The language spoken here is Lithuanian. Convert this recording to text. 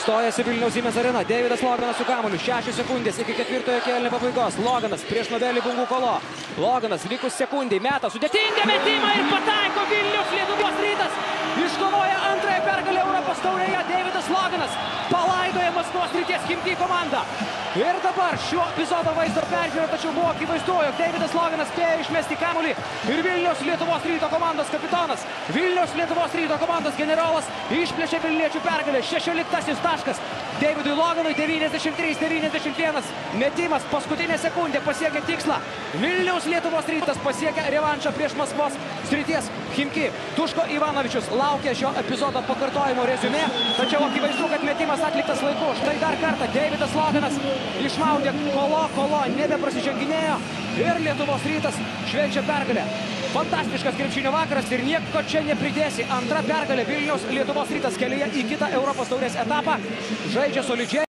Stojasi Vilniaus Siemens arena. Deividas Loganas su kamuoliu. 6 sekundės iki ketvirtojo kėlinio pabaigos. Loganas prieš Novelį Bungų Kolo. Loganas likus sekundai. Meta sudėtingą metimą ir pataiko Vilniaus Lietuvos Rytas. Iškovoja antrąją pergalę Europos taurėje. Deividas Loganas palaidoja Maskvos Srities Chimki komandą. Ir dabar šio epizodo vaizdo peržiūra, tačiau buvo akivaizdu, jog Deividas Loganas spėjo išmesti kamuolį ir Vilniaus Lietuvos Ryto komandos kapitonas, Vilniaus Lietuvos Ryto komandos generolas išplėšė vilniečių pergalę. 16 taškas Deividui Loganui, 93-91. Metimas paskutinė sekundė pasiekė tikslą. Vilniaus Lietuvos Rytas pasiekia revanšą prieš Maskvos Srities Chimki. Tuško Ivanovičius laukia šio epizodo pakartojimo reziumė, tačiau akivaizdu, kad metimas atliktas laiku. Štai dar kartą Deividas Loganas išmaudė Kolo nebeprasiženginėjo ir Lietuvos Rytas švenčia pergalę. Fantastiškas krepšinio vakaras ir nieko čia nepridėsi. Antra pergalė Vilniaus Lietuvos Rytas kelyje į kitą Europos taurės etapą. Žaidžia solidžiai.